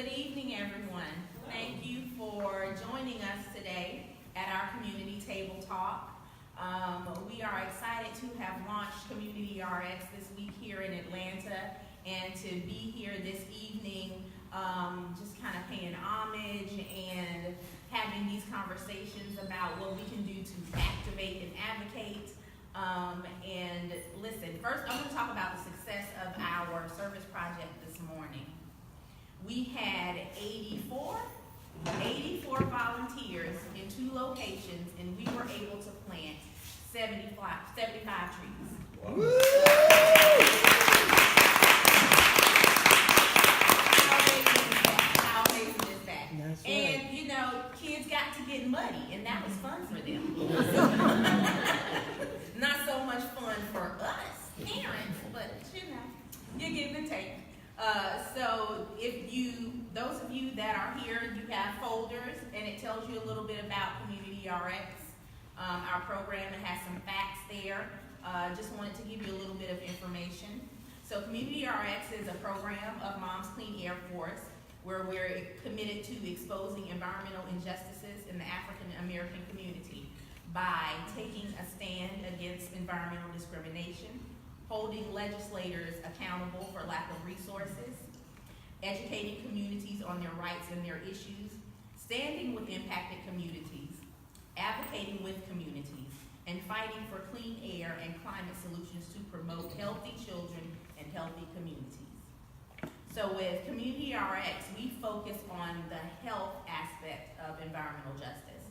Good evening, everyone. Thank you for joining us today at our community table talk. We are excited to have launched Community RX this week here in Atlanta, and to be here this evening, just kind of paying homage and having these conversations about what we can do to activate and advocate. And listen, first I'm going to talk about the success of our service project this morning. We had 84 volunteers in 2 locations, and we were able to plant 75 trees. Wow. How amazing is that? That's and right. You know, kids got to get muddy, and that was fun for them. Not so much fun for us parents, but you know, you give and take. So those of you that are here, you have folders, and it tells you a little bit about Community RX, our program. It has some facts there. Just wanted to give you a little bit of information. So Community RX is a program of Mom's Clean Air Force, where we're committed to exposing environmental injustices in the African American community by taking a stand against environmental discrimination, holding legislators accountable for lack of resources, educating communities on their rights and their issues, standing with impacted communities, advocating with communities, and fighting for clean air and climate solutions to promote healthy children and healthy communities. So with Community RX, we focus on the health aspect of environmental justice,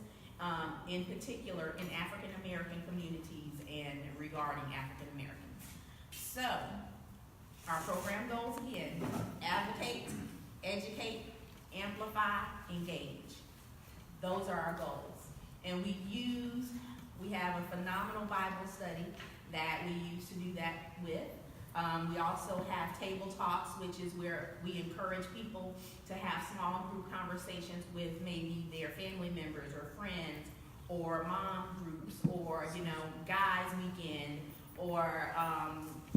in particular in African American communities and regarding African Americans. So, our program goals again: advocate, educate, amplify, engage. Those are our goals. And we have a phenomenal Bible study that we use to do that with. We also have table talks, which is where we encourage people to have small group conversations with maybe their family members or friends, or mom groups, or guys weekend, or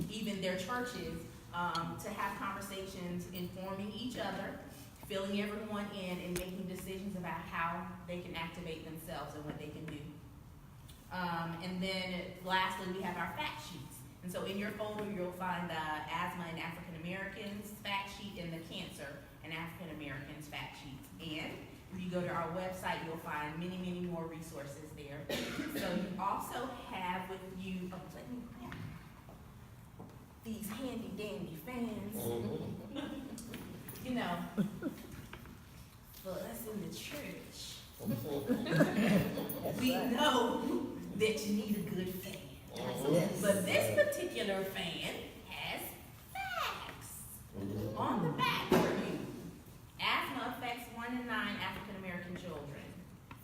even their churches, to have conversations informing each other, filling everyone in, and making decisions about how they can activate themselves and what they can do. And then lastly, we have our fact sheets. And so in your folder, you'll find the Asthma in African Americans fact sheet and the Cancer in African Americans fact sheets. And if you go to our website, you'll find many, many more resources there. So you also have with you, these handy dandy fans. For us in the church, we know that you need a good fan. Yes. But this particular fan has facts on the back for you. Asthma affects 1 in 9 African American children.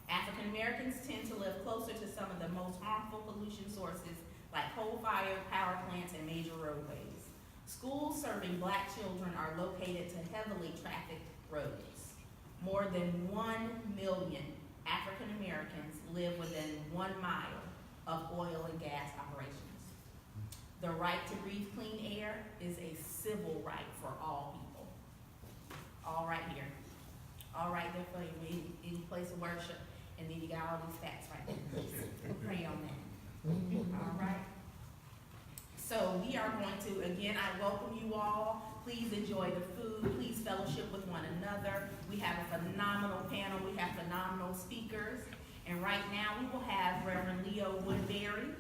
African Americans tend to live closer to some of the most harmful pollution sources like coal-fired power plants and major roadways. Schools serving Black children are located to heavily trafficked roads. More than 1 million African Americans live within 1 mile of oil and gas operations. The right to breathe clean air is a civil right for all people. All right here. All right there for you. Any place of worship, and then you got all these facts right there. Pray on that. All right. So we are going to, again, I welcome you all. Please enjoy the food. Please fellowship with one another. We have a phenomenal panel. We have phenomenal speakers. And right now we will have Reverend Woodberry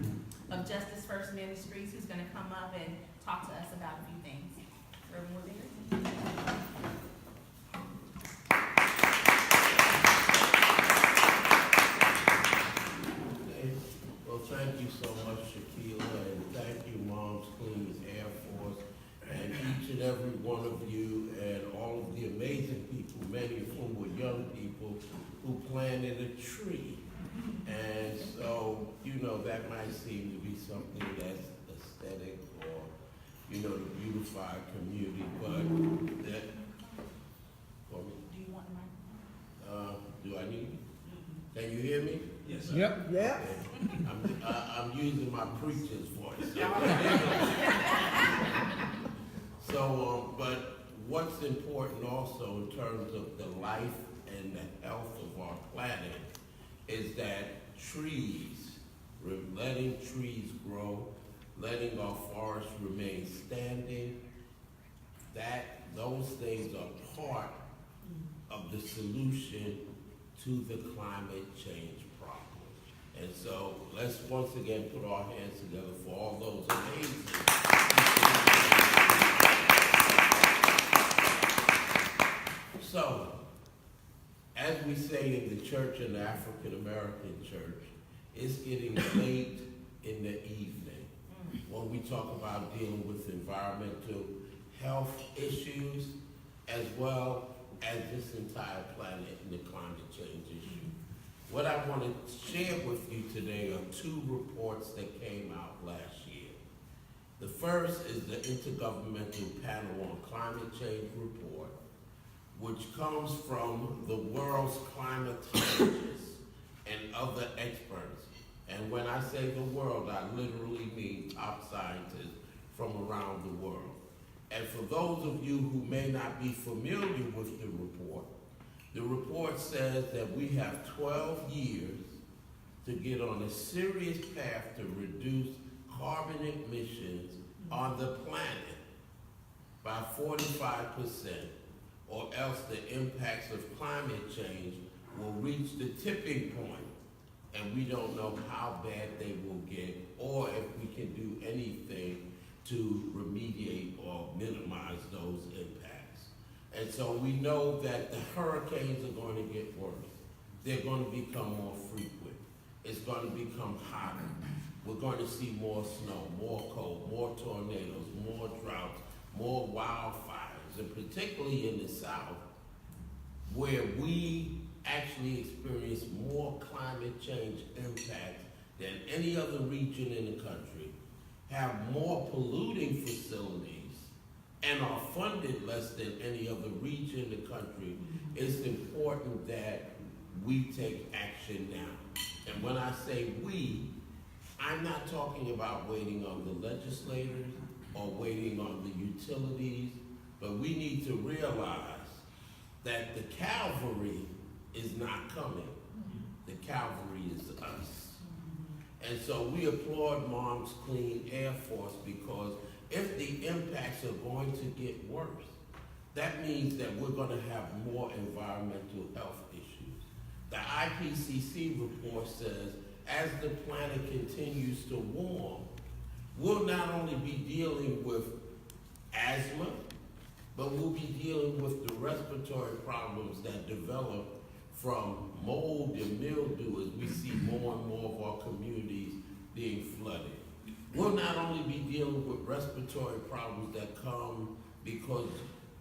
of Justice First Ministries, who's going to come up and talk to us about a few things. Reverend Woodberry. Thank you so much, Shakeila, and thank you, Mom's Clean Air Force, and each and every one of you, and all of the amazing people, many of whom were young people, who planted a tree. And so, that might seem to be something that's aesthetic or, to beautify a community, but that, do you want the mic? do I need it? Can you hear me? Yes, sir. Yep. Yeah. Okay. I'm using my preacher's voice. So, but what's what's important also in terms of the life and the health of our planet is that trees, letting trees grow, letting our forests remain standing, those things are part of the solution to the climate change problem. And so let's once again put our hands together for all those amazing. So, as we say in the church, in the African American church, it's getting late in the evening when we talk about dealing with environmental health issues as well as this entire planet and the climate change issue. What I want to share with you today are two reports that came out last year. The first is the Intergovernmental Panel on Climate Change report, which comes from the world's climatologists and other experts. And when I say the world, I literally mean top scientists from around the world. And for those of you who may not be familiar with the report says that we have 12 years to get on a serious path to reduce carbon emissions on the planet by 45%, or else the impacts of climate change will reach the tipping point, and we don't know how bad they will get or if we can do anything to remediate or minimize those impacts. And so we know that the hurricanes are going to get worse. They're going to become more frequent. It's going to become hotter. We're going to see more snow, more cold, more tornadoes, more droughts, more wildfires, and particularly in the South, where we actually experience more climate change impacts than any other region in the country, have more polluting facilities, and are funded less than any other region in the country. It's important that we take action now. And when I say we, I'm not talking about waiting on the legislators or waiting on the utilities, but we need to realize that the cavalry is not coming. The cavalry is us. And so we applaud Mom's Clean Air Force, because if the impacts are going to get worse, that means that we're going to have more environmental health issues. The IPCC report says as the planet continues to warm, we'll not only be dealing with asthma, but we'll be dealing with the respiratory problems that develop from mold and mildew as we see more and more of our communities being flooded. We'll not only be dealing with respiratory problems that come because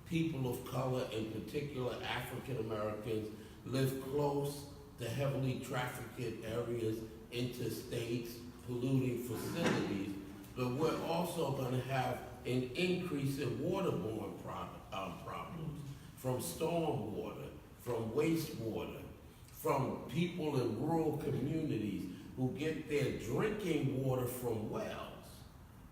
people of color, in particular African Americans, live close to heavily trafficked areas, interstates, polluting facilities, but we're also going to have an increase in waterborne problems from stormwater, from wastewater, from people in rural communities who get their drinking water from wells.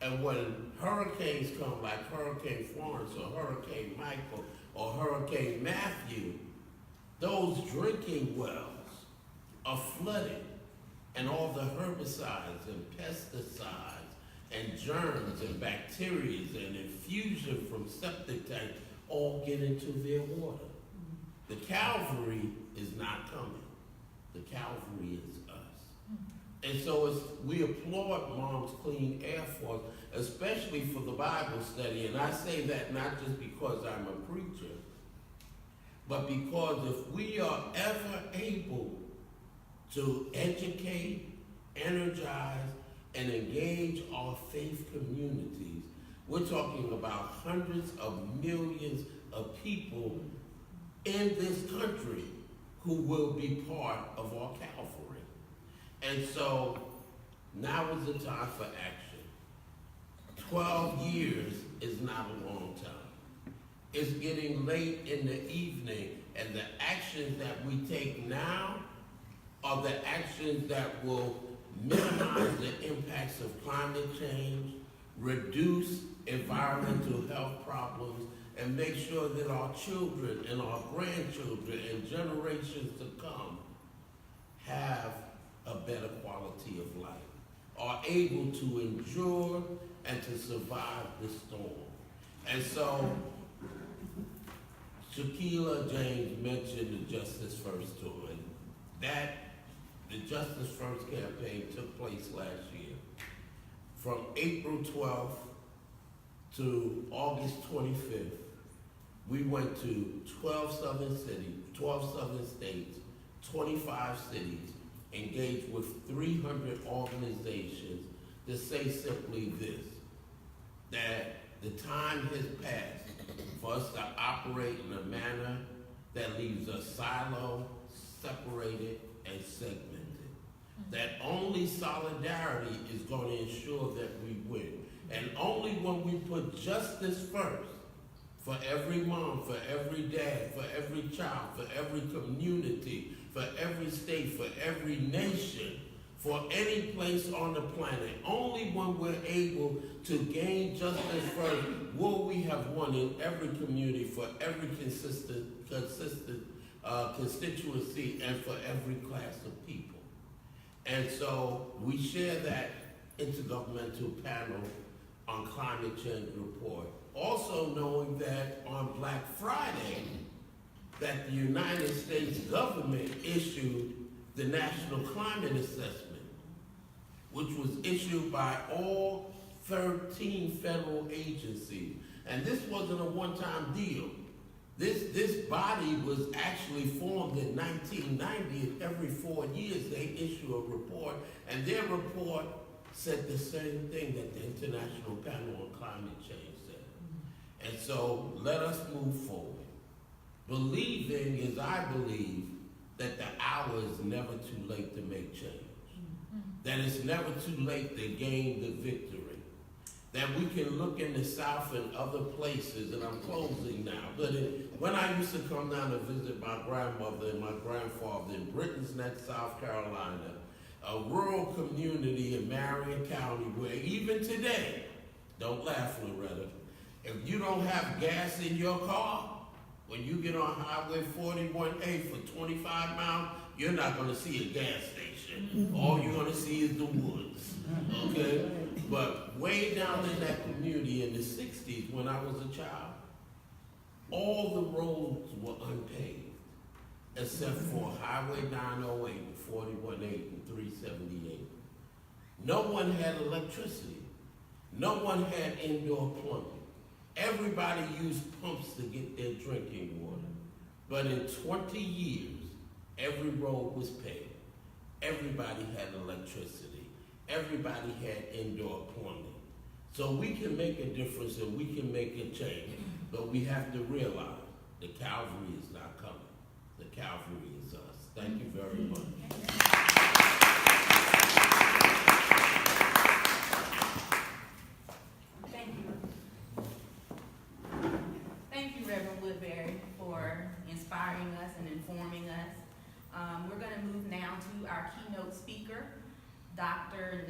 And when hurricanes come, like Hurricane Florence or Hurricane Michael or Hurricane Matthew, those drinking wells are flooded, and all the herbicides and pesticides and germs and bacteria and infusion from septic tanks all get into their water. The cavalry is not coming. The cavalry is us. And so we applaud Mom's Clean Air Force, especially for the Bible study. And I say that not just because I'm a preacher, but because if we are ever able to educate, energize, and engage our faith communities, we're talking about hundreds of millions of people in this country who will be part of our cavalry. And so now is the time for action. 12 years is not a long time. It's getting late in the evening, and the actions that we take now are the actions that will minimize the impacts of climate change, reduce environmental health problems, and make sure that our children and our grandchildren and generations to come have a better quality of life, are able to endure and to survive the storm. And so, Shakeila James mentioned the Justice First tour, and the Justice First campaign took place last year. From April 12th to August 25th, we went to 12 southern states, 25 cities, engaged with 300 organizations to say simply this, that the time has passed for us to operate in a manner that leaves us siloed, separated, and segmented. That only solidarity is going to ensure that we win. And only when we put justice first, for every mom, for every dad, for every child, for every community, for every state, for every nation, for any place on the planet, only when we're able to gain justice first will we have won in every community, for every constituency, and for every class of people. And so we share that intergovernmental panel on climate change report, also knowing that on Black Friday, that the United States government issued the National Climate Assessment, which was issued by all 13 federal agencies. And this wasn't a one-time deal. This body was actually formed in 1990, and every 4 years they issue a report, and their report said the same thing that the International Panel on Climate Change said. And so let us move forward. Believing, as I believe, that the hour is never too late to make change. That it's never too late to gain the victory. That we can look in the South and other places, and I'm closing now, but when I used to come down to visit my grandmother and my grandfather in Britain's Neck, South Carolina, a rural community in Marion County where even today, don't laugh, Loretta, if you don't have gas in your car, when you get on Highway 41A for 25 miles, you're not going to see a gas station. All you're going to see is the woods, okay? But way down in that community in the 60s when I was a child, all the roads were unpaved except for Highway 908, 41A, and 378. No one had electricity. No one had indoor plumbing. Everybody used pumps to get their drinking water. But in 20 years, every road was paved. Everybody had electricity. Everybody had indoor plumbing. So we can make a difference and we can make a change. But we have to realize the Calvary is not coming. The Calvary is us. Thank you very much. Thank you, Reverend Woodberry, for inspiring us and informing us. We're going to move now to our keynote speaker, Dr.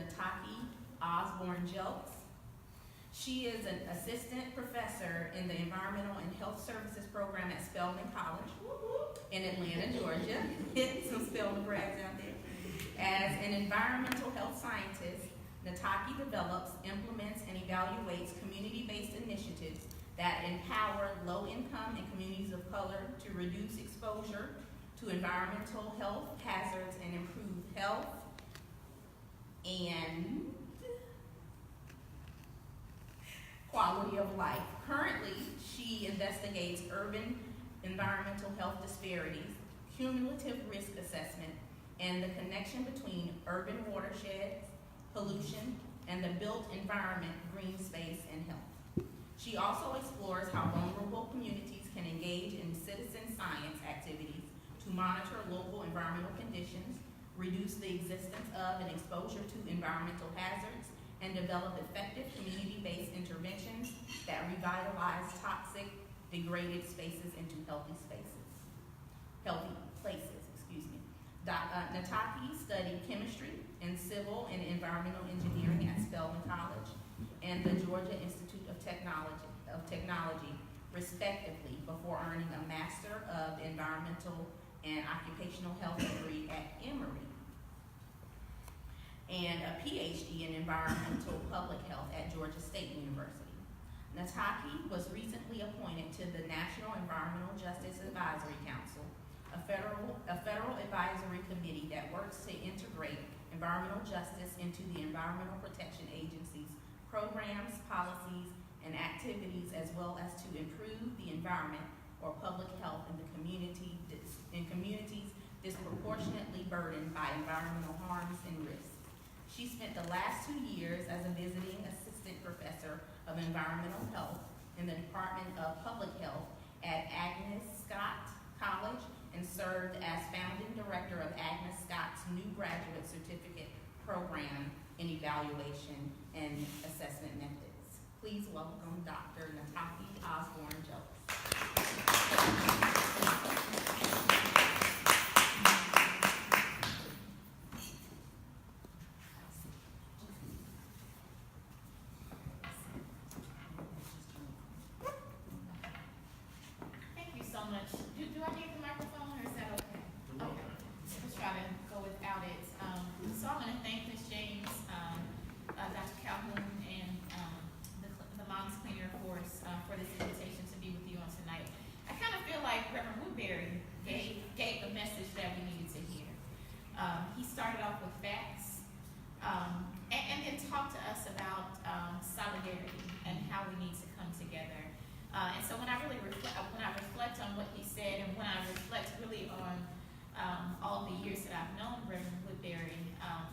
Osborne Jelks. She is an assistant professor in the Environmental and Health Services program at Spelman College in Atlanta, Georgia. Some Spelman brags out there. As an environmental health scientist, Nataki develops, implements, and evaluates community-based initiatives that empower low-income and communities of color to reduce exposure to environmental health hazards and improve health and quality of life. Currently, she investigates urban environmental health disparities, cumulative risk assessment, and the connection between urban watersheds, pollution, and the built environment, green space, and health. She also explores how vulnerable communities can engage in citizen science activities to monitor local environmental conditions, reduce the existence of and exposure to environmental hazards, and develop effective community-based interventions that revitalize toxic, degraded spaces into healthy places, excuse me. Nataki studied chemistry and civil and environmental engineering at Spelman College and the Georgia Institute of Technology, respectively, before earning a Master of Environmental and Occupational Health degree at Emory and a PhD in Environmental Public Health at Georgia State University. Nataki was recently appointed to the National Environmental Justice Advisory Council, a federal advisory committee that works to integrate environmental justice into the Environmental Protection Agency's programs, policies, and activities, as well as to improve the environment or public health in the communities disproportionately burdened by environmental harms and risks. She spent the last 2 years as a visiting assistant professor of environmental health in the Department of Public Health at Agnes Scott College and served as founding director of Agnes Scott's new graduate certificate program in evaluation and assessment methods. Please welcome Dr. Nataki Osborne Jelks. Thank you so much. Do I need the microphone or is that okay? Okay. Let's try to go without it. So I want to thank Ms. James, Dr. Calhoun, and the Mom's Cleaner Force for this invitation to be with you on tonight. I kind of feel like Reverend Woodberry gave the message that we needed to hear. He started off with facts and then talked to us about solidarity and how we need to come together. And so when I reflect on what he said, and when I reflect really on all the years that I've known Reverend Woodberry,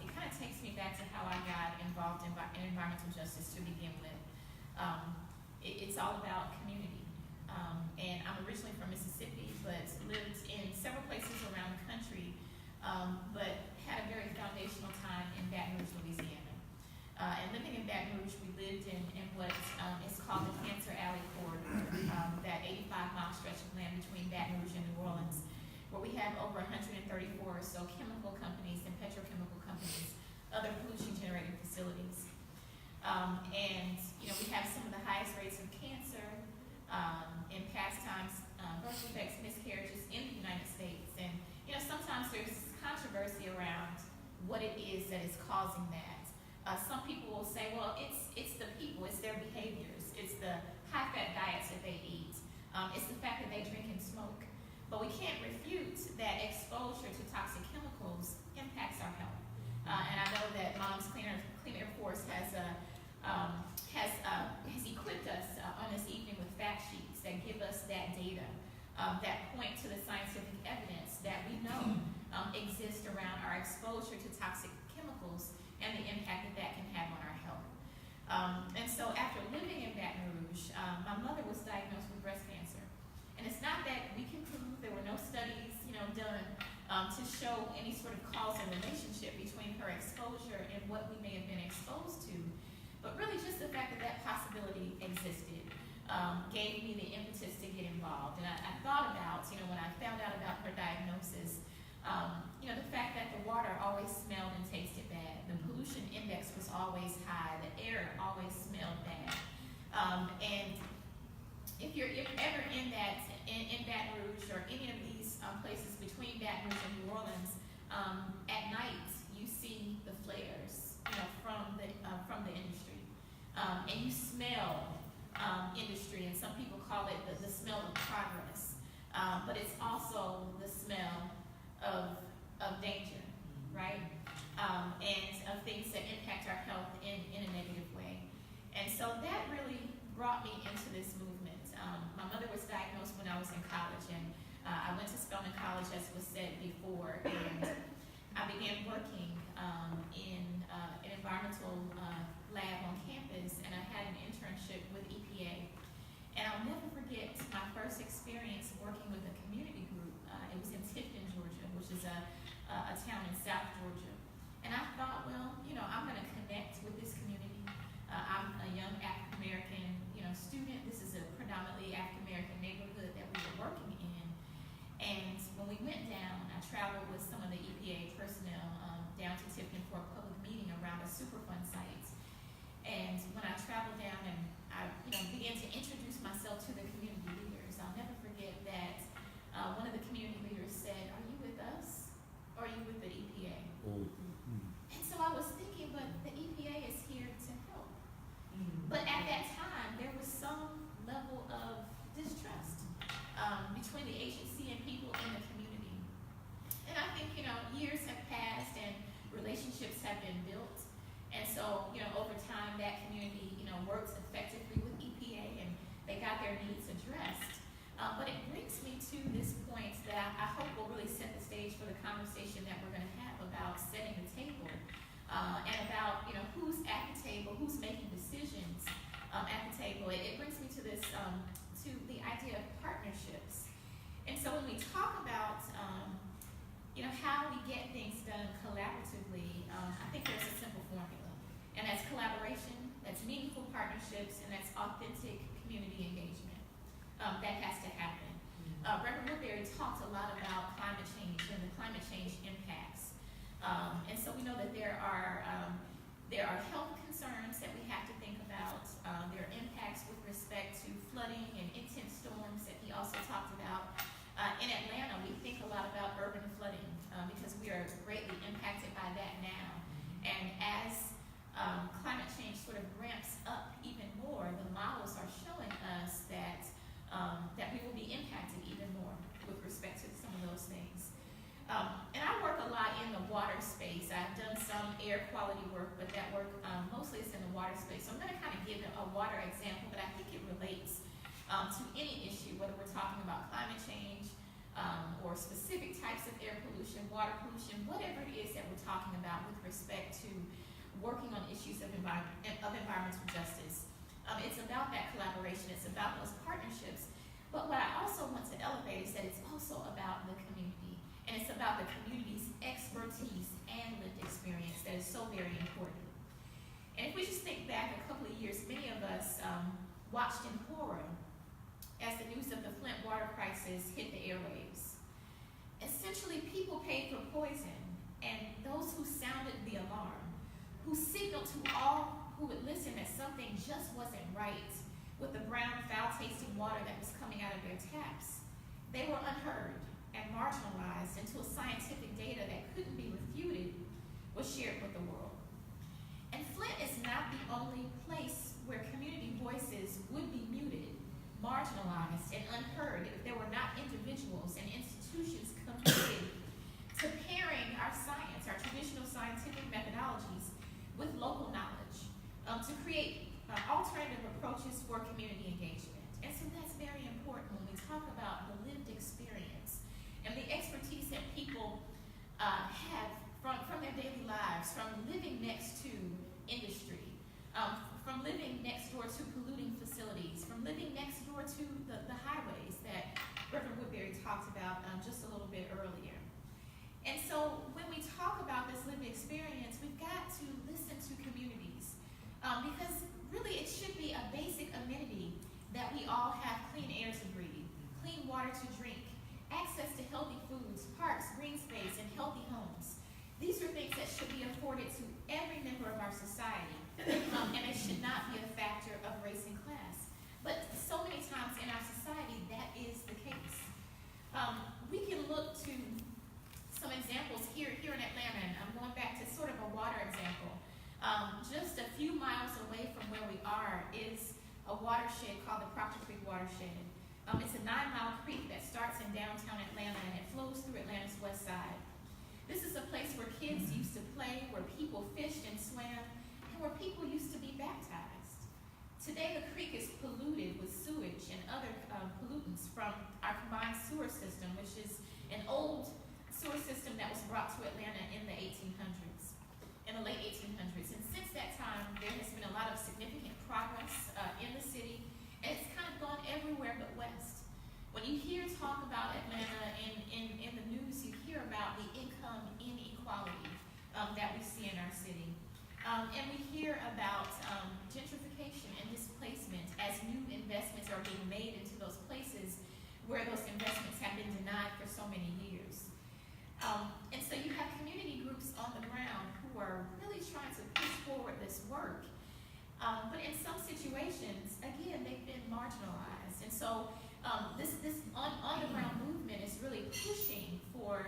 it kind of takes me back to how I got involved in environmental justice to begin with. It's all about community. And I'm originally from Mississippi, but lived in several places around the country, but had a very foundational time in Baton Rouge, Louisiana. And living in Baton Rouge, we lived in what is called the Cancer Alley Corridor, that 85-mile stretch of land between Baton Rouge and New Orleans, where we have over 134 or so chemical companies and petrochemical companies, other pollution-generating facilities. And, we have some of the highest rates of cancer in past times, birth defects, miscarriages in the United States. And, sometimes there's controversy around what it is that is causing that. Some people will say, well, it's the people, it's their behaviors, it's the high-fat diets that they eat, it's the fact that they drink and smoke. But we can't refute that exposure to toxic chemicals impacts our health. And I know that Mom's Cleaner Force has equipped us on this evening with fact sheets that give us that data, that point to the scientific evidence that we know exists around our exposure to toxic chemicals and the impact that can have on our health. And so after living in Baton Rouge, my mother was diagnosed with breast cancer. And it's not that we can prove, there were no studies, done to show any sort of causal relationship between her exposure and what we may have been exposed to, but really just the fact that that possibility existed gave me the impetus to get involved. And I thought about, when I found out about her diagnosis, the fact that the water always smelled and tasted bad, the pollution index was always high, the air always smelled bad. And if you're ever in Baton Rouge or any of these places between Baton Rouge and New Orleans, at night you see the flares, from the industry, and you smell industry, and some people call it the smell of progress, but it's also the smell of danger, right? And of things that impact our health in a negative way. And so that really brought me into this movement. My mother was diagnosed when I was in college, and I went to Spelman College, as was said before, and I began working in an environmental lab on campus, and I had an internship with EPA. And I'll never forget my first experience working with a community group. It was in Tifton, Georgia, which is a town in South Georgia. And I thought, well, I'm going to connect with this community. I'm a young African-American, student. This is a predominantly African-American neighborhood that we were working in. And when we went down, I traveled with some of the EPA personnel down to Tifton for a public meeting around a Superfund site. And when I traveled down and I began to introduce myself to the community But it brings me to this point that I hope will really set the stage for the conversation that we're going to have about setting the table, and about, who's at the table, who's making decisions at the table. It brings me to this, to the idea of partnerships. And so when we talk about, how we get things done collaboratively, I think there's a simple formula. And that's collaboration, that's meaningful partnerships, and that's authentic community engagement. That has to happen. Reverend Woodberry talked a lot about climate change and the climate change impacts. And so we know that there are health concerns that we have to think about. There are impacts with respect to flooding and intense storms that he also talked about. In Atlanta, we think a lot about urban flooding because we are greatly impacted by that now. And as climate change sort of ramps up even more, the models are showing us that we will be impacted even more with respect to some of those things. And I work a lot in the water space. I've done some air quality work, but that work mostly is in the water space. So I'm going to kind of give a water example, but I think it relates to any issue, whether we're talking about climate change or specific types of air pollution, water pollution, whatever it is that we're talking about with respect to working on issues of environmental justice. It's about that collaboration. It's about those partnerships. But what I also want to elevate is that it's also about the community. And it's about the community's expertise and lived experience that is so very important. And if we just think back a couple of years, many of us watched in horror as the news of the Flint water crisis hit the airwaves. Essentially, people paid for poison, and those who sounded the alarm, who signaled to all who would listen that something just wasn't right with the brown, foul-tasting water that was coming out of their taps, they were unheard and marginalized until scientific data that couldn't be refuted was shared with the world. And Flint is not the only place where community voices would be muted, marginalized, and unheard if there were not individuals and institutions committed to pairing our science, our traditional scientific methodologies, with local knowledge, to create alternative approaches for community engagement. And so that's very important when we talk about the lived experience and the expertise that people have from their daily lives, from living next to industry, from living next door to polluting facilities, from living next door to the highways that Reverend Woodberry talked about just a little bit earlier. And so when we talk about this lived experience, we've got to listen to communities because really it should be a basic amenity that we all have clean air to breathe, clean water to drink, access to healthy foods, parks, green space, and healthy homes. These are things that should be afforded to every member of our society, and it should not be a factor of race and class. But so many times in our society, that is the case. We can look to some examples here in Atlanta, and I'm going back to sort of a water example. Just a few miles away from where we are is a watershed called the Proctor Creek Watershed. It's a 9-mile creek that starts in downtown Atlanta and it flows through Atlanta's west side. This is a place where kids used to play, where people fished and swam, and where people used to be baptized. Today the creek is polluted with sewage and other pollutants from our combined sewer system, which is an old sewer system that was brought to Atlanta in the late 1800s. And since that time, there has been a lot of significant progress in the city, and it's kind of gone everywhere but west. When you hear talk about Atlanta in the news, you hear about the income inequality that we see in our city. And we hear about gentrification and displacement as new investments are being made into those places where those investments have been denied for so many years. And so you have community groups on the ground who are really trying to push forward this work. But in some situations, again, they've been marginalized. And so this on-the-ground movement is really pushing for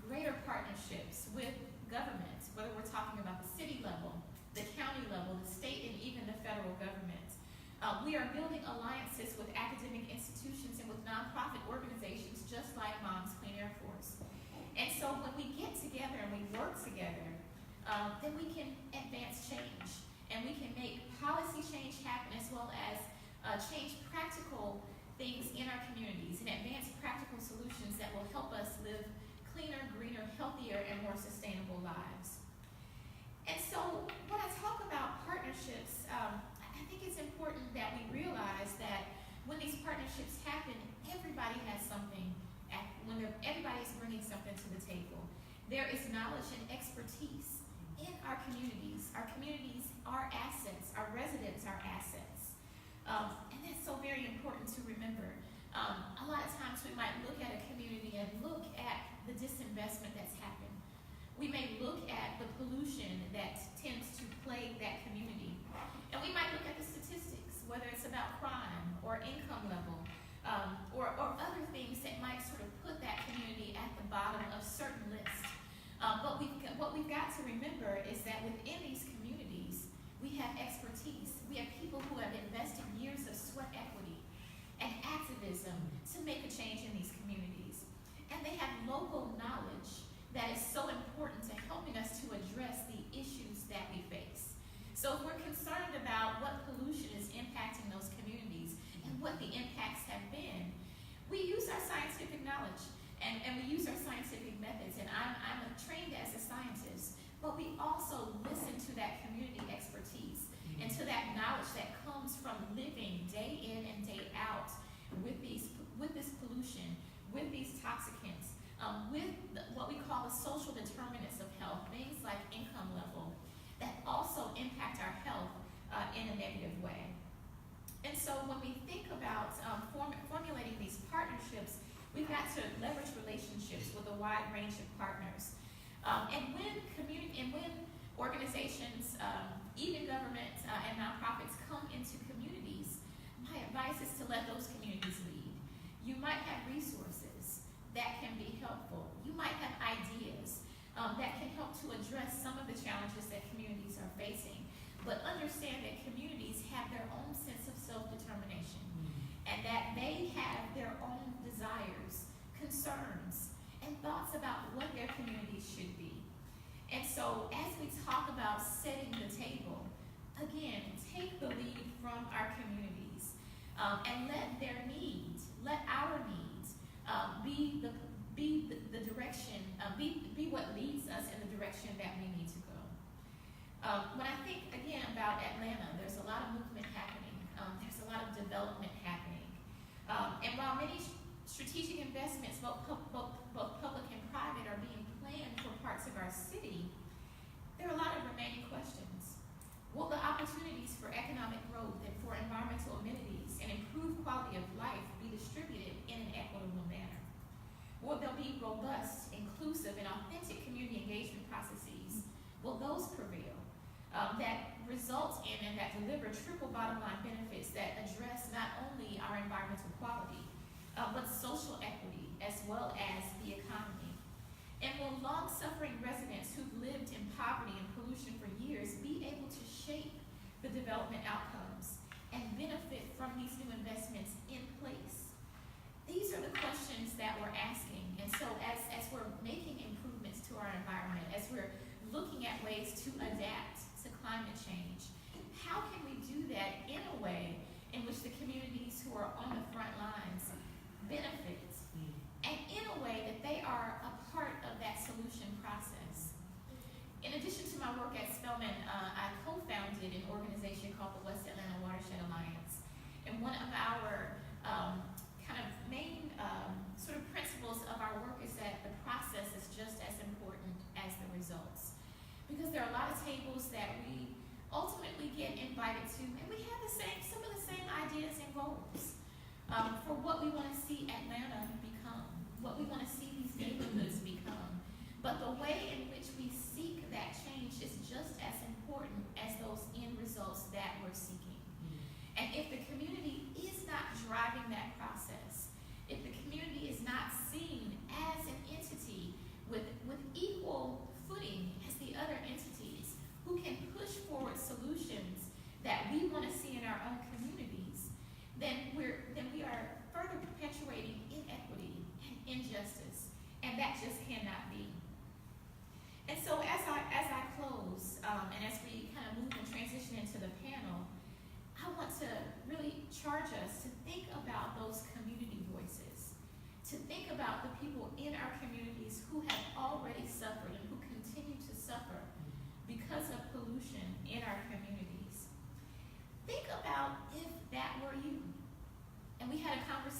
greater partnerships with governments, whether we're talking about the city level, the county level, the state, and even the federal government. We are building alliances with academic institutions and with nonprofit organizations just like Mom's Clean Air Force. And so when we get together and we work together, then we can advance change and we can make policy change happen as well as change practical things in our communities and advance practical solutions that will help us live cleaner, greener, healthier, and more sustainable lives. And so when I talk about partnerships, I think it's important that we realize that when these partnerships happen, everybody has something, everybody's bringing something to the table. There is knowledge and expertise in our communities. Our communities are assets, our residents are assets. And that's so very important to remember. A lot of times we might look at a community and look at the disinvestment that's happened. We may look at the pollution that tends to plague that community. And we might look at the statistics, whether it's about crime or income level, or other things that might sort of put that community at the bottom of certain lists. But what we've got to remember is that within these communities, we have expertise. We have people who have invested years of sweat equity and activism to make a change in these communities. And they have local knowledge that is so important to helping us to address the issues that we face. So if we're concerned about what pollution is impacting those communities and what the impacts have been, we use our scientific knowledge and we use our scientific methods. And I'm trained as a scientist, but we also listen to that community expertise and to that knowledge that comes from living day in and day out with this pollution, with these toxicants, what we call the social determinants of health, things like income level, that also impact our health in a negative way. And so when we think about formulating these partnerships, we've got to leverage relationships with a wide range of partners. And when organizations, even government and nonprofits come into communities, my advice is to let those communities lead. You might have resources that can be helpful. You might have ideas that can help to address some of the challenges that communities are facing. But understand that communities have their own sense of self-determination and that they have their own desires, concerns, and thoughts about what their communities should be. And so as we talk about setting the table, again, take the lead from our communities and let their needs, let our needs be the direction, be what leads us in the direction that we need to go. When I think again about Atlanta, there's a lot of movement happening. There's a lot of development happening. And while many strategic investments, both public and private, are being planned for parts of our city, there are a lot of remaining questions. Will the opportunities for economic growth and for environmental amenities and improved quality of life be distributed in an equitable manner? Will there be robust, inclusive, and authentic community engagement processes? Will those prevail that result in and that deliver triple bottom line benefits that address not only our environmental quality, but social equity as well as the economy? And will long-suffering residents who've lived in poverty and pollution for years be able to shape the development outcomes and benefit from these new investments in place? These are the questions that we're asking. And so as we're making improvements to our environment, as we're looking at ways to adapt to climate change, how can we do that in a way in which the communities who are on the front lines benefit, and in a way that they are a part of that solution process? In addition to my work at Spelman, I co-founded an organization called the West Atlanta Watershed Alliance. And one of our kind of main sort of principles of our work is that the process is just as important as the results. Because there are a lot of tables that we ultimately get invited to, and we have some of the same ideas and goals for what we want to see Atlanta become, what we want to see these neighborhoods become. But the way in which we seek that change is just as important as those end results that we're seeking. And if the community is not driving that process, if the community is not seen as an entity with equal footing as the other entities who can push forward solutions that we want to see in our own communities, then we are further perpetuating inequity and injustice, and that just cannot be.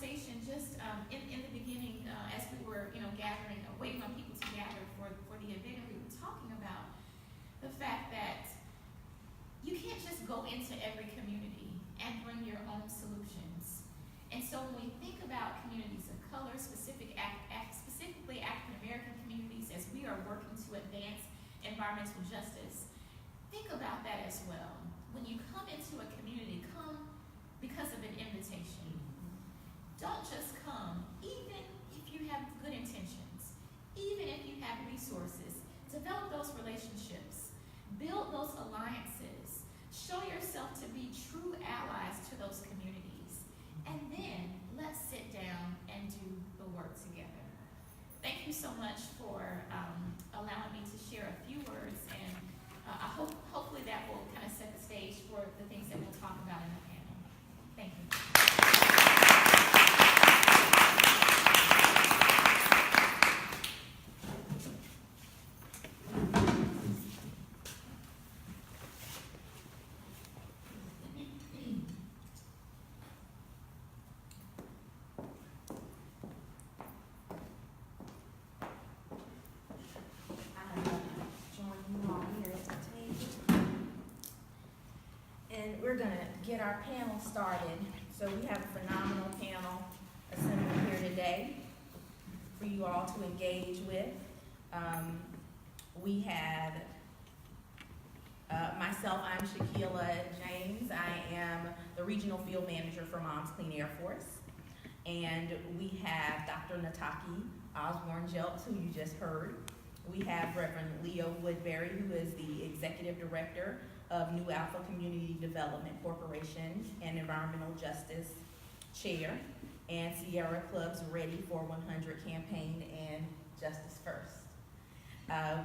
conversation just in the beginning as we were, gathering, waiting on people to gather for the event, and we were talking about the fact that you can't just go into every community and bring your own solutions. And so when we think about communities of color, specifically African American communities, as we are working to advance environmental justice, think about that as well. When you come into a community, come because of an invitation. Don't just come, even if you have good intentions, even if you have resources. Develop those relationships, build those alliances, show yourself to be true allies to those communities, and then let's sit down and do the work together. Thank you so much for allowing me to share a few words, and hopefully that will kind of set the stage for the things that we'll talk about in the panel. Thank you. We're going to get our panel started. So we have a phenomenal panel assembled here today for you all to engage with. We have myself, I'm Shakeila James. I am the Regional Field Manager for Moms Clean Air Force. And we have Dr. Nataki Osborne Jelks, who you just heard. We have Reverend Leo Woodberry, who is the Executive Director of New Alpha Community Development Corporation and Environmental Justice Chair, and Sierra Club's Ready for 100 campaign and Justice First.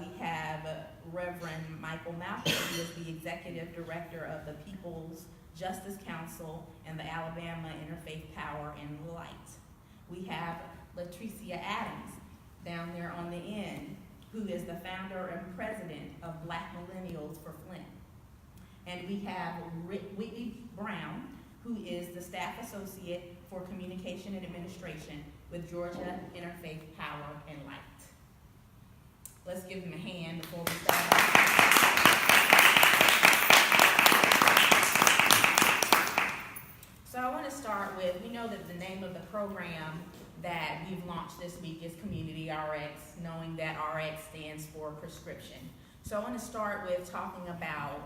We have Reverend Michael Malcom, who is the Executive Director of the People's Justice Council and the Alabama Interfaith Power and Light. We have LaTricea Adams down there on the end, who is the founder and president of Black Millenials for Flint. And we have Whitney Brown, who is the Staff Associate for Communication and Administration with Georgia Interfaith Power and Light. Let's give them a hand before we start. So I want to start with, we know that the name of the program that we've launched this week is Community RX, knowing that RX stands for prescription. So I want to start with talking about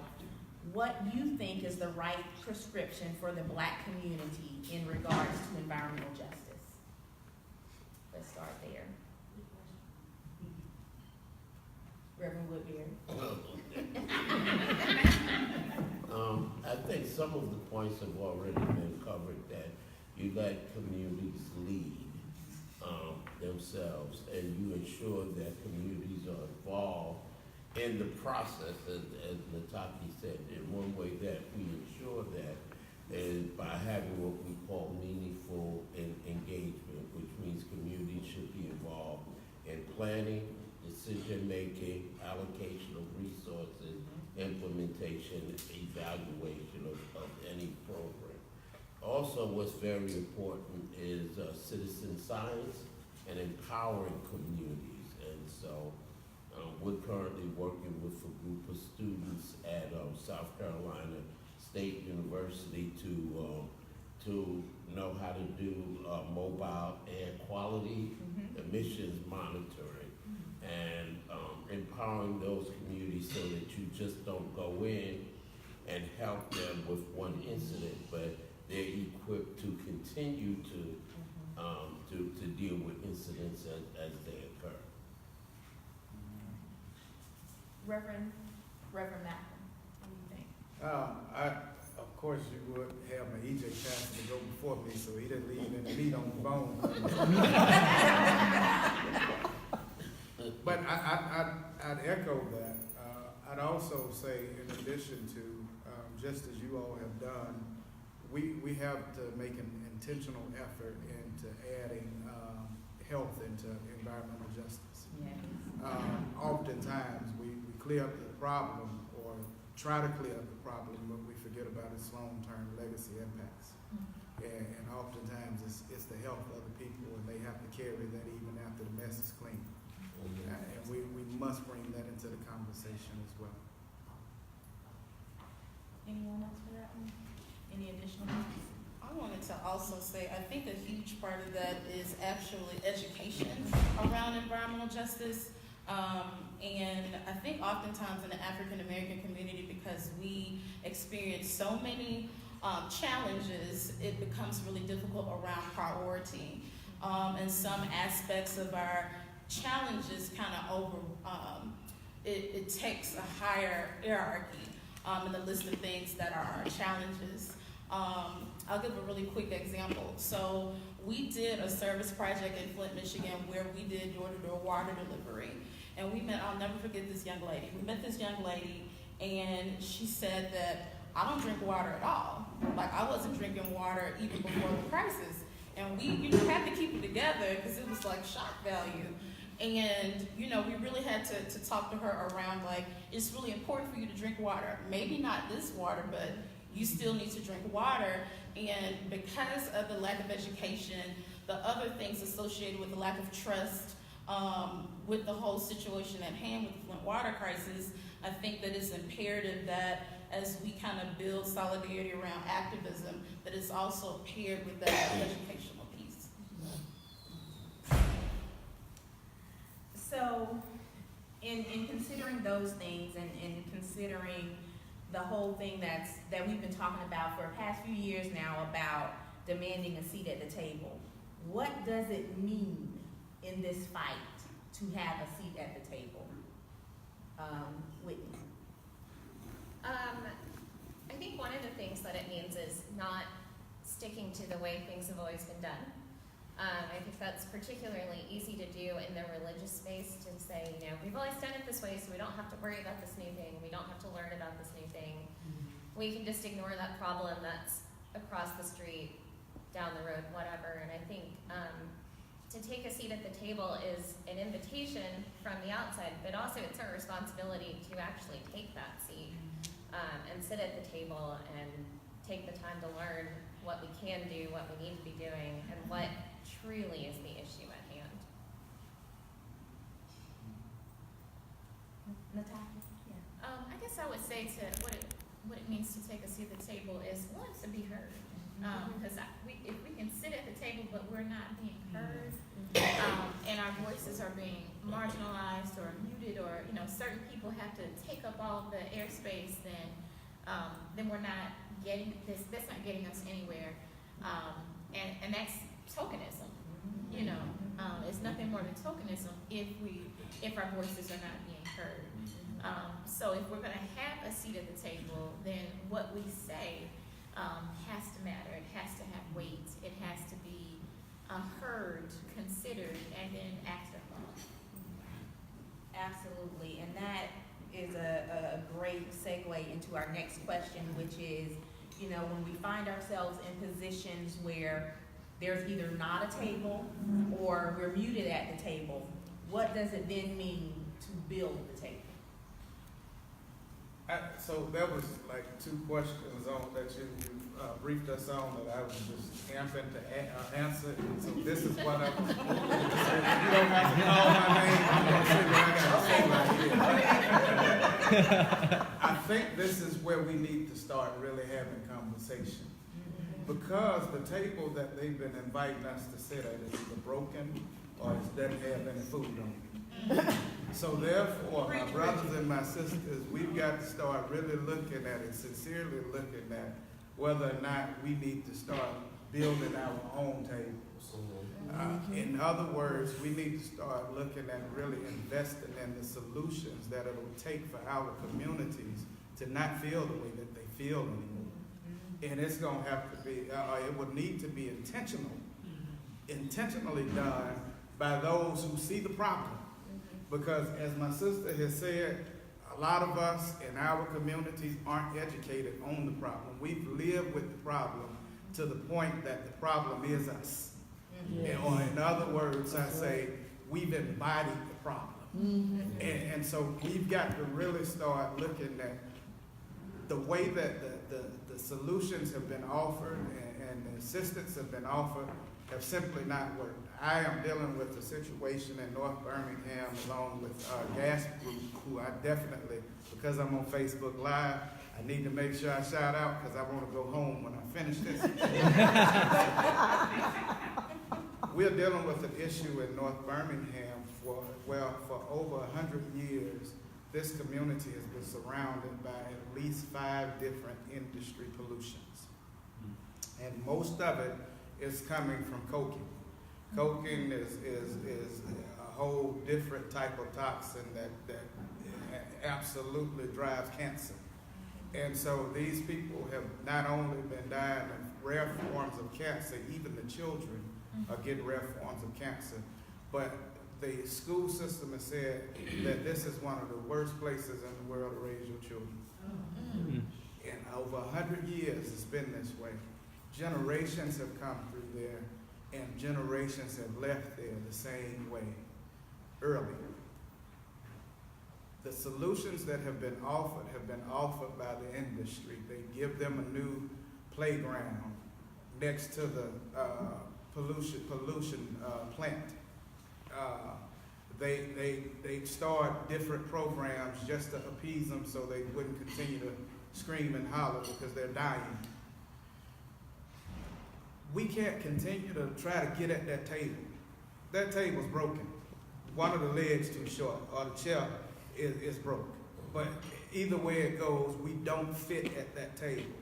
what you think is the right prescription for the Black community in regards to environmental justice. Let's start there. Reverend Woodberry. I think some of the points have already been covered, that you let communities lead themselves, and you ensure that communities are involved in the process, as Nataki said. In one way that we ensure that is by having what we call meaningful engagement, which means communities should be involved in planning, decision-making, allocation of resources, implementation, evaluation of any program. Also, what's very important is citizen science and empowering communities. And so we're currently working with a group of students at South Carolina State University to know how to do mobile air quality emissions monitoring, and empowering those communities so that you just don't go in and help them with one incident, but they're equipped to continue to deal with incidents as they occur. Reverend Malcolm, what do you think? Of course, you would have my EJ pastor to go before me, so he didn't leave any meat on the bone. But I'd echo that. I'd also say, in addition to, just as you all have done, we have to make an intentional effort into adding health into environmental justice. Yes. Oftentimes, we clear up the problem, or try to clear up the problem, but we forget about its long-term legacy impacts. and oftentimes it's the health of the people, and they have to carry that even after the mess is clean. And we must bring that into the conversation as well. Anyone else for that one? Any additional? I wanted to also say, I think a huge part of that is actually education around environmental justice. And I think oftentimes in the African American community, because we experience so many challenges, it becomes really difficult around priority. And some aspects of our challenges kind of it takes a higher hierarchy in the list of things that are our challenges. I'll give a really quick example. So we did a service project in Flint, Michigan, where we did door-to-door water delivery. And I'll never forget this young lady. We met this young lady, and she said that I don't drink water at all. Like, I wasn't drinking water even before the crisis. And we had to keep it together because it was like shock value. And, we really had to talk to her around, like, it's really important for you to drink water. Maybe not this water, but you still need to drink water. And because of the lack of education, the other things associated with the lack of trust, with the whole situation at hand with the Flint water crisis, I think that it's imperative that as we kind of build solidarity around activism, that it's also paired with that educational piece. So, in considering those things and considering the whole thing that we've been talking about for the past few years now about demanding a seat at the table, what does it mean in this fight to have a seat at the table? Whitney. I think one of the things that it means is not sticking to the way things have always been done. I think that's particularly easy to do in the religious space, to say, we've always done it this way, so we don't have to worry about this new thing. We don't have to learn about this new thing. We can just ignore that problem that's across the street, down the road, whatever. And I think to take a seat at the table is an invitation from the outside, but also it's our responsibility to actually take that seat and sit at the table and take the time to learn what we can do, what we need to be doing, and what truly is the issue at hand. Natasha? Yeah. I guess I would say what it means to take a seat at the table is, one, to be heard. Because if we can sit at the table but we're not being heard, and our voices are being marginalized or muted, or certain people have to take up all the airspace, then we're not getting this. That's not getting us anywhere, and that's tokenism. It's nothing more than tokenism if our voices are not being heard. So if we're going to have a seat at the table, then what we say has to matter. It has to have weight. It has to be heard, considered, and then acted upon. Absolutely, and that is a great segue into our next question, which is, when we find ourselves in positions where there's either not a table or we're muted at the table, what does it then mean to build the table? So there was like two questions on that you briefed us on that I was just amping to answer. And so this is what I was saying. You don't have to call my name. I'm going to say what I got to say right here. I think this is where we need to start really having conversation. Because the table that they've been inviting us to sit at is either broken or it doesn't have any food on it. So therefore, my brothers and my sisters, we've got to start really looking at it, sincerely looking at whether or not we need to start building our own tables. In other words, we need to start looking at really investing in the solutions that it will take for our communities to not feel the way that they feel anymore. And it's going to have to be, it would need to be intentionally done by those who see the problem. Because as my sister has said, a lot of us in our communities aren't educated on the problem. We've lived with the problem to the point that the problem is us. Yes. Or in other words, I say, we've embodied the problem. And so we've got to really start looking at the way that the solutions have been offered and the assistance have been offered have simply not worked. I am dealing with a situation in North Birmingham along with Gas Group, who I definitely, because I'm on Facebook Live, I need to make sure I shout out because I want to go home when I finish this. We're dealing with an issue in North Birmingham for over 100 years. This community has been surrounded by at least 5 different industry pollutions. And most of it is coming from coking. Coking is a whole different type of toxin that absolutely drives cancer. And so these people have not only been dying of rare forms of cancer, even the children are getting rare forms of cancer, but the school system has said that this is one of the worst places in the world to raise your children. And over 100 years it's been this way. Generations have come through there, and generations have left there the same way, early. The solutions that have been offered by the industry. They give them a new playground next to the pollution plant. They start different programs just to appease them so they wouldn't continue to scream and holler because they're dying. We can't continue to try to get at that table. That table's broken. One of the legs too short, or the chair is broke. But either way it goes, we don't fit at that table.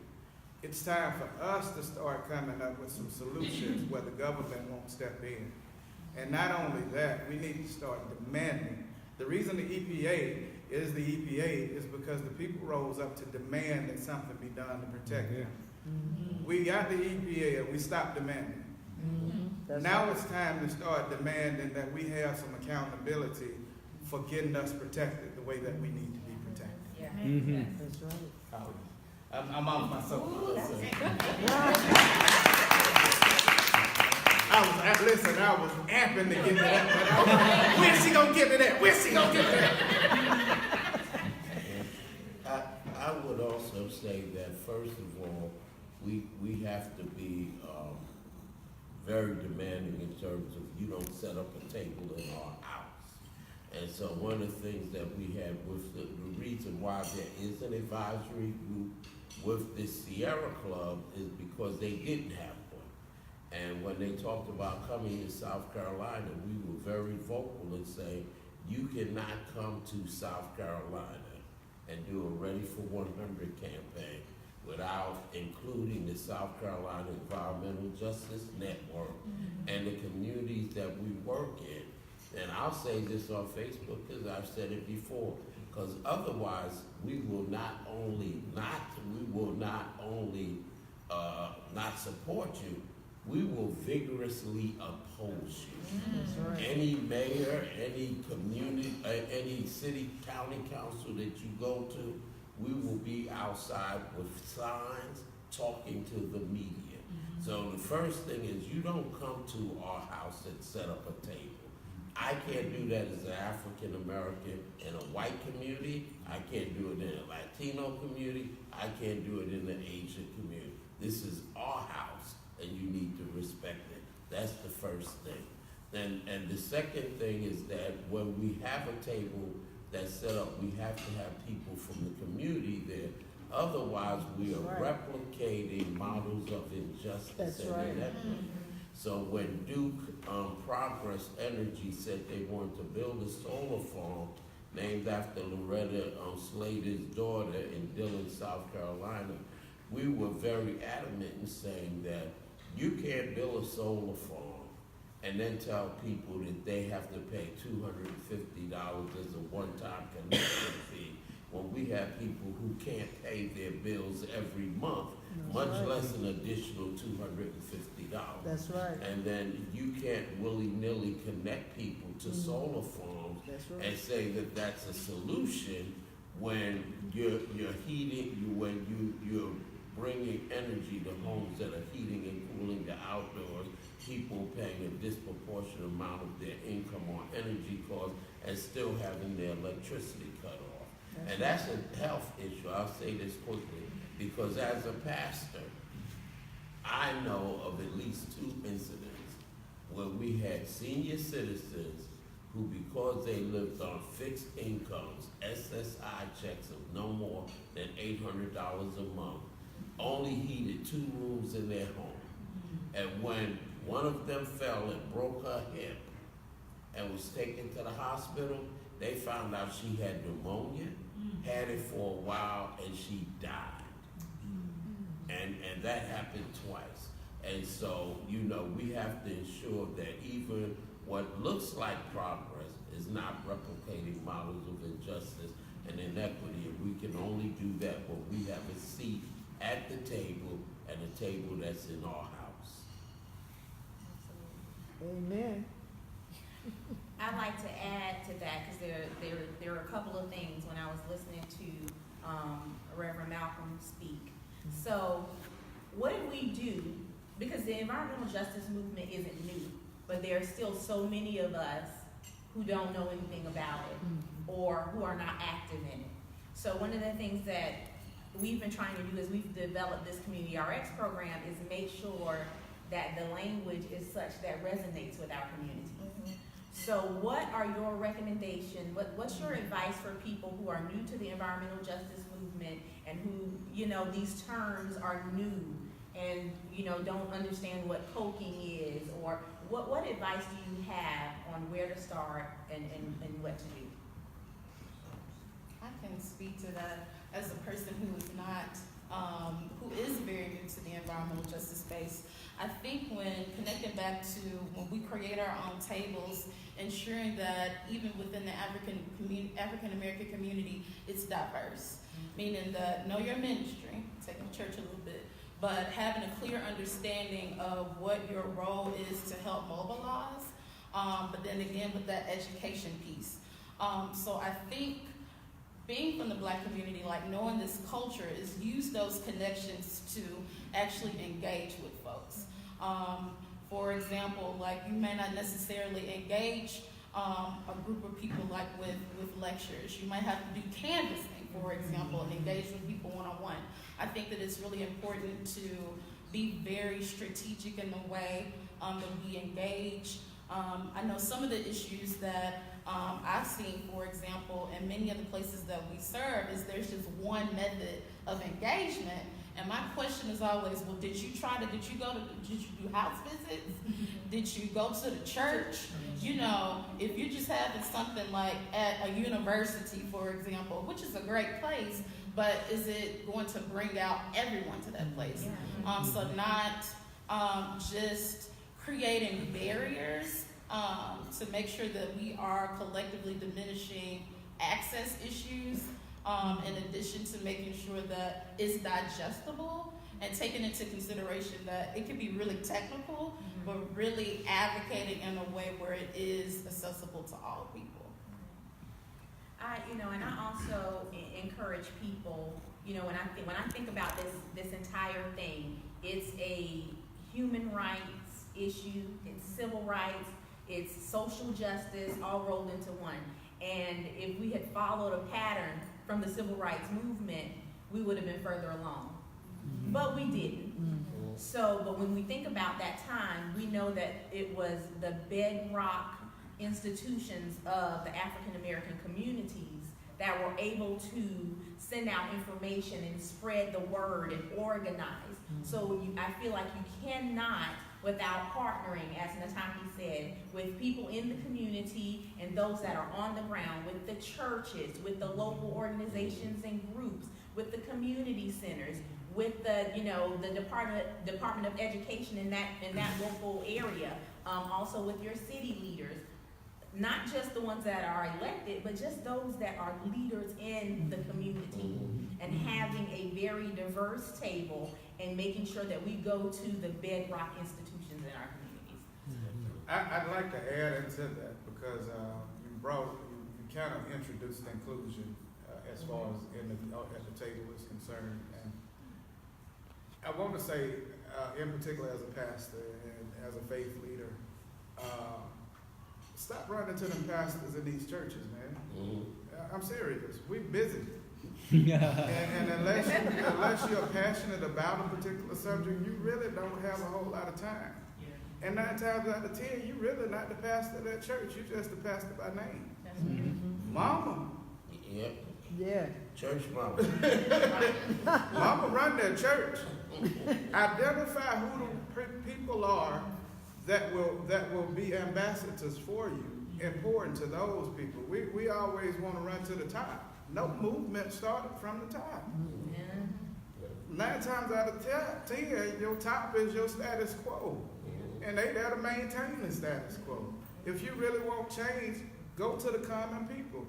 It's time for us to start coming up with some solutions where the government won't step in. And not only that, we need to start demanding. The reason the EPA is the EPA is because the people rose up to demand that something be done to protect them. We got the EPA and we stopped demanding. Now it's time to start demanding that we have some accountability for getting us protected the way that we need to be protected. That's right. I'm off my soapbox. I was amping to get to that, but where's she gonna get to that? Where's she gonna get to that? I would also say that, first of all, we have to be very demanding in terms of you don't set up a table in our house. And so one of the things that we had with the reason why there is an advisory group with the Sierra Club is because they didn't have one. And when they talked about coming to South Carolina, we were very vocal in saying, you cannot come to South Carolina and do a Ready for 100 campaign without including the South Carolina Environmental Justice Network and the communities that we work in. And I'll say this on Facebook because I've said it before, because otherwise we will not only not support you, we will vigorously oppose you. Right. Any mayor, any community, any city, county council that you go to, we will be outside with signs talking to the media. So the first thing is you don't come to our house and set up a table. I can't do that as an African American in a white community. I can't do it in a Latino community. I can't do it in the Asian community. This is our house, and you need to respect it. That's the first thing. And the second thing is that when we have a table that's set up, we have to have people from the community there. Otherwise, we are replicating models of injustice in the network. So when Duke Progress Energy said they wanted to build a solar farm named after Loretta Slater's daughter in Dillon, South Carolina, we were very adamant in saying that you can't build a solar farm and then tell people that they have to pay $250 as a one-time connection fee when we have people who can't pay their bills every month, much less an additional $250. That's right. And then you can't willy-nilly connect people to solar farms and say that that's a solution when you're bringing energy to homes that are heating and cooling the outdoors, people paying a disproportionate amount of their income on energy costs and still having their electricity cut off. And that's a health issue. I'll say this quickly, because as a pastor, I know of at least 2 incidents where we had senior citizens who, because they lived on fixed incomes, SSI checks of no more than $800 a month, only heated 2 rooms in their home. And when one of them fell and broke her hip and was taken to the hospital, they found out she had pneumonia, had it for a while, and she died. And that happened twice. And so, you know, we have to ensure that even what looks like progress is not replicating models of injustice and inequity. And we can only do that when we have a seat at the table, and a table that's in our house. Amen. I'd like to add to that, because there are a couple of things when I was listening to Reverend Malcom speak. So what did we do? Because the environmental justice movement isn't new, but there are still so many of us who don't know anything about it or who are not active in it. So one of the things that we've been trying to do as we've developed this Community RX program is make sure that the language is such that resonates with our community. So what are your recommendations? What's your advice for people who are new to the environmental justice movement and who, you know, these terms are new and, you know, don't understand what coking is, or what advice do you have on where to start and what to do? I can speak to that as a person who is not, who is very new to the environmental justice space. I think when connecting back to when we create our own tables, ensuring that even within the African American community, it's diverse, meaning that know your ministry, taking church a little bit, but having a clear understanding of what your role is to help mobilize, but then again with that education piece. So I think being from the Black community, like knowing this culture, is use those connections to actually engage with folks. For example, like you may not necessarily engage a group of people like with lectures. You might have to do canvassing, for example, and engage with people one-on-one. I think that it's really important to be very strategic in the way that we engage. I know some of the issues that I've seen, for example, in many of the places that we serve, is there's just one method of engagement. And my question is always, well, did you do house visits? Did you go to the church? You know, if you're just having something like at a university, for example, which is a great place, but is it going to bring out everyone to that place? So not just creating barriers to make sure that we are collectively diminishing access issues, in addition to making sure that it's digestible and taking into consideration that it can be really technical, but really advocating in a way where it is accessible to all people. And I also encourage people, you know, when I think about this entire thing, it's a human rights issue, it's civil rights, it's social justice, all rolled into one. And if we had followed a pattern from the civil rights movement, we would have been further along. But we didn't. So, but when we think about that time, we know that it was the bedrock institutions of the African American communities that were able to send out information and spread the word and organize. So I feel like you cannot, without partnering, as Nataki said, with people in the community and those that are on the ground, with the churches, with the local organizations and groups, with the community centers, with the Department of Education in that local area, also with your city leaders, not just the ones that are elected, but just those that are leaders in the community, and having a very diverse table and making sure that we go to the bedrock institutions in our communities. I'd like to add into that because you kind of introduced inclusion as far as at the table is concerned. And I want to say, in particular as a pastor and as a faith leader, stop running to them pastors in these churches, man. I'm serious. We're busy. And unless you're passionate about a particular subject, you really don't have a whole lot of time. And 9 times out of 10, you really not the pastor of that church. You're just the pastor by name. Mama. Yep. Yeah. Church mama. Mama run that church. Identify who the people are that will be ambassadors for you and pour into those people. We always want to run to the top. No movement started from the top. 9 times out of 10, your top is your status quo. And they there to maintain the status quo. If you really want change, go to the common people.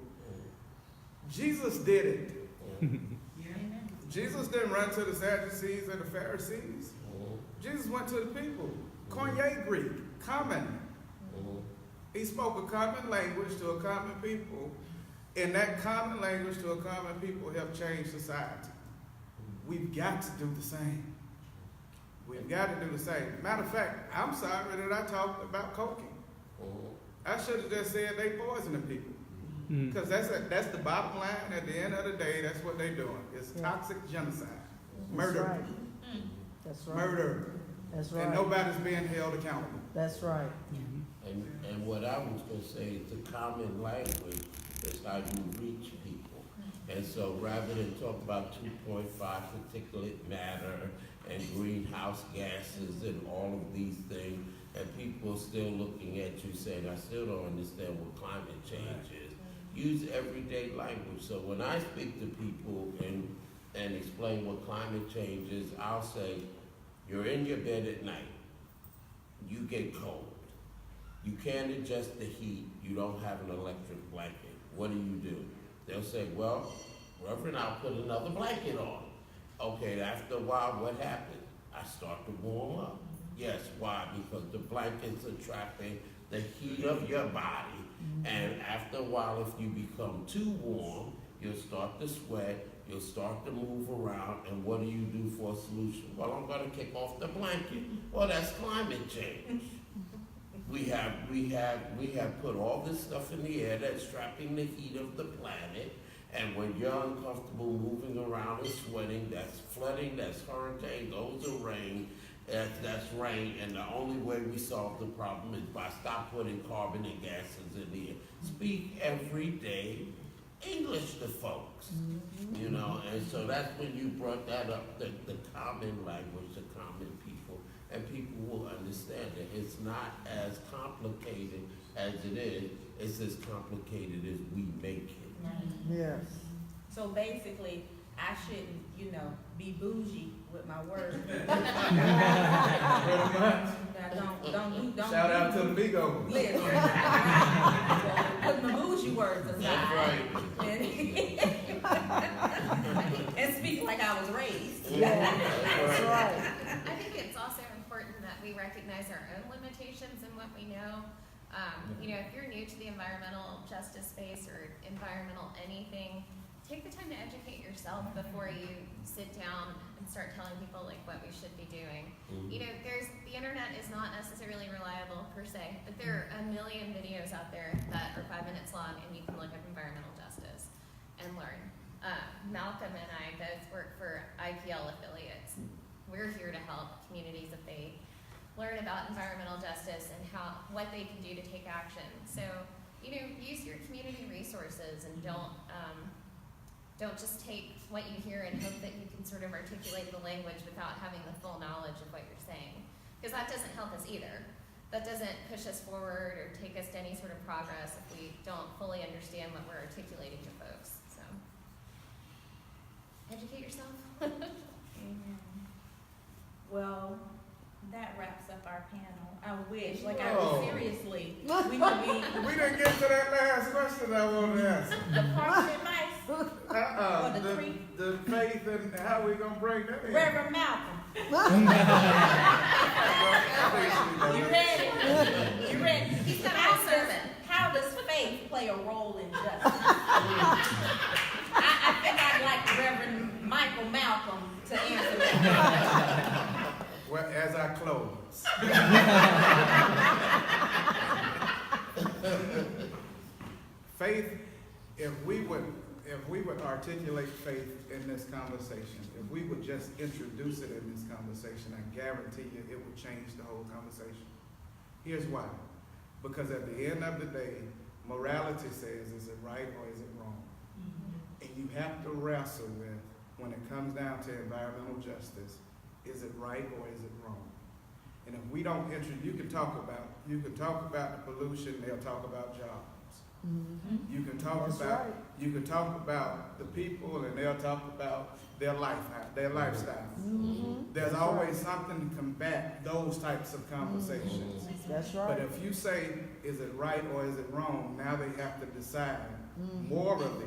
Jesus did it. Jesus didn't run to the Sadducees and the Pharisees. Jesus went to the people. Koine Greek, common. He spoke a common language to a common people, and that common language to a common people helped change society. We've got to do the same. We've got to do the same. Matter of fact, I'm sorry that I talked about cocaine. I should have just said they poisoning people. Because that's the bottom line. At the end of the day, that's what they're doing. It's toxic genocide. Murder. That's right. Murder. That's right. And nobody's being held accountable. That's right. And what I was going to say is the common language is how you reach people. And so rather than talk about 2.5 particulate matter and greenhouse gases and all of these things, and people are still looking at you saying, I still don't understand what climate change is. Use everyday language. So when I speak to people and explain what climate change is, I'll say, you're in your bed at night. You get cold. You can't adjust the heat. You don't have an electric blanket. What do? They'll say, well, Reverend, I'll put another blanket on. Okay, after a while, what happens? I start to warm up. Yes, why? Because the blankets are trapping the heat of your body. And after a while, if you become too warm, you'll start to sweat, you'll start to move around, and what do for a solution? Well, I'm gonna kick off the blanket. Well, that's climate change. We have put all this stuff in the air that's trapping the heat of the planet, and when you're uncomfortable moving around and sweating, that's flooding, that's hurricane, those are rain, that's rain, and the only way we solve the problem is by stop putting carbon and gases in the air. Speak everyday English to folks, you know, and so that's when you brought that up, the common language, the common people, and people will understand it. It's not as complicated as it is, it's as complicated as we make it. Yes. So basically, I shouldn't, be bougie with my words. don't Shout out to the Migos. Listen, put my bougie words aside. That's right. And speak like I was raised. That's right. I think it's also important that we recognize our own limitations and what we know. If you're new to the environmental justice space or environmental anything, take the time to educate yourself before you sit down and start telling people like what we should be doing. The internet is not necessarily reliable per se, but there are a million videos out there that are 5 minutes long, and you can look up environmental justice and learn. Malcom and I both work for IPL affiliates. We're here to help communities of faith learn about environmental justice and what they can do to take action. So, use your community resources and don't just take what you hear and hope that you can sort of articulate the language without having the full knowledge of what you're saying. Because that doesn't help us either. That doesn't push us forward or take us to any sort of progress if we don't fully understand what we're articulating to folks. So, educate yourself. Well, that wraps up our panel. I wish, seriously, we would be We didn't get to that last question I wanted to ask. the partial advice or the tree. The faith and how we gonna bring that in. Reverend Malcom. You ready? You ready? He's got a whole sermon. How does faith play a role in justice? I think I'd like Reverend Michael Malcom to answer that. Well, as I close. Faith, if we would if we would articulate faith in this conversation, if we would just introduce it in this conversation, I guarantee you it would change the whole conversation. Here's why. Because at the end of the day, morality says, is it right or is it wrong? And you have to wrestle with, when it comes down to environmental justice, is it right or is it wrong? And if we don't you can talk about the pollution, they'll talk about jobs. Mm-hmm. You can talk That's about right. you can talk about the people, and they'll talk about their lifestyle. Mm-hmm. There's That's always right. something to combat those types of conversations. That's But right. if you say, is it right or is it wrong, now they have to decide Mm-hmm. morally,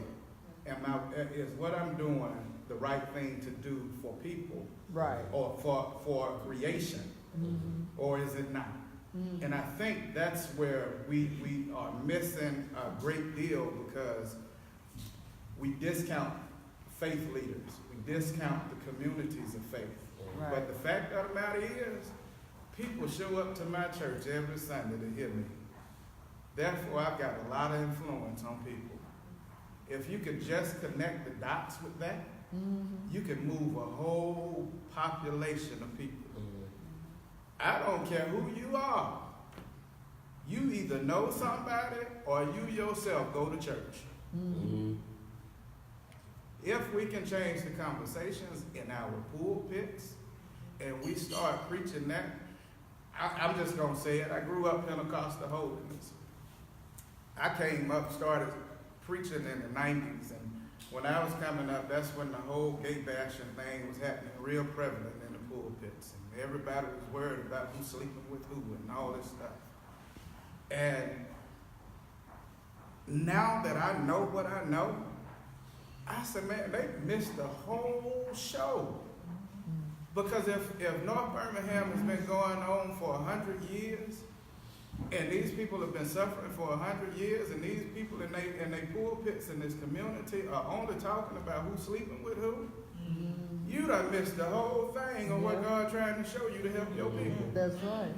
is what I'm doing the right thing to do for people Right. or for creation, Mm-hmm. or is it not? Mm-hmm. And I think that's where we are missing a great deal, because we discount faith leaders. We discount the communities of faith. Right. But the fact of the matter is, people show up to my church every Sunday to hear me. Therefore, I've got a lot of influence on people. If you could just connect the dots with that, Mm-hmm. you can move a whole population of people. I don't care who you are. You either know somebody or you yourself go to church. Mm-hmm. If we can change the conversations in our pulpits and we start preaching that, I'm just going to say it. I grew up Pentecostal holiness. I came up, started preaching in the 90s, and when I was coming up, that's when the whole gay bashing thing was happening, real prevalent in the pulpits. And everybody was worried about who's sleeping with who and all this stuff. And now that I know what I know, I said, man, they missed the whole show. Because if North Birmingham has been going on for 100 years, and these people have been suffering for 100 years, and these people in their pulpits in this community are only talking about who's sleeping with who, you done missed the whole thing on what God's trying to show you to help your people. That's right.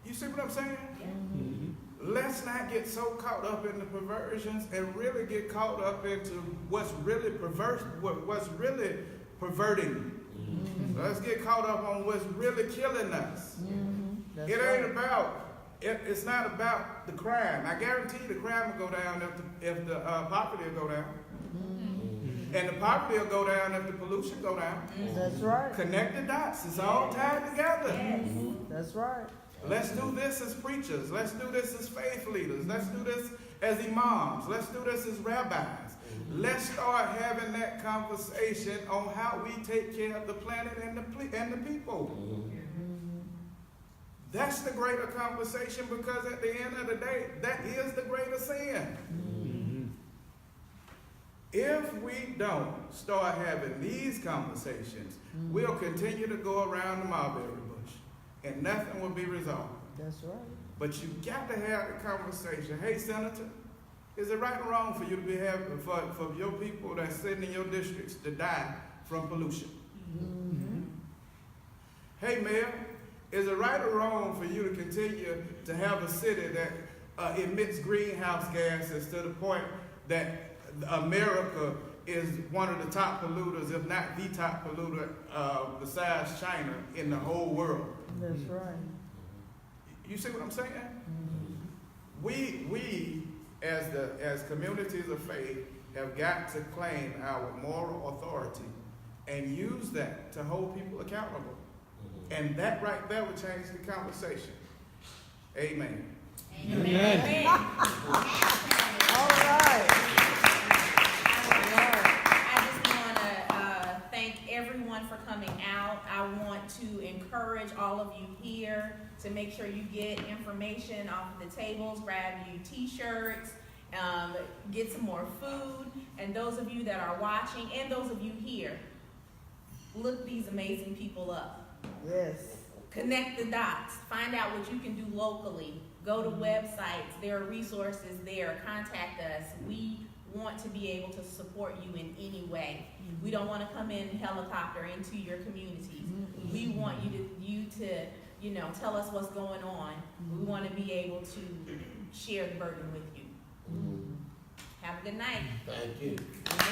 You see what I'm saying? Mm-hmm. Let's not get so caught up in the perversions and really get caught up into what's really what's really perverting. Mm-hmm. Let's get caught up on what's really killing us. Mm-hmm. That's It right. ain't about. It's not about the crime. I guarantee the crime will go down if the poverty will go down, Mm-hmm. and the poverty will go down if the pollution go down. That's right. Connect the dots. It's all tied together. That's right. Let's do this as preachers. Let's do this as faith leaders. Let's do this as imams. Let's do this as rabbis. Let's start having that conversation on how we take care of the planet and the people. That's the greater conversation, because at the end of the day, that is the greater sin. If we don't start having these conversations, we'll continue to go around the mulberry bush and nothing will be resolved. That's right. But you got to have the conversation. Hey, Senator, is it right or wrong for you to be having for your people that's sitting in your districts to die from pollution? Mm-hmm. Hey, Mayor, is it right or wrong for you to continue to have a city that emits greenhouse gases to the point that America is one of the top polluters, if not the top polluter, besides China, in the whole world? That's right. You see what I'm saying? Mm-hmm. We as communities of faith have got to claim our moral authority and use that to hold people accountable. And that right there would change the conversation. Amen. Amen. All right. I just want to thank everyone for coming out. I want to encourage all of you here to make sure you get information off of the tables, grab you t-shirts, get some more food. And those of you that are watching and those of you here, look these amazing people up. Yes. Connect the dots. Find out what you can do locally. Go to websites. There are resources there. Contact us. We want to be able to support you in any way. We don't want to come in helicopter into your communities. We want you to tell us what's going on. We want to be able to share the burden with you. Have a good night. Thank you. Thank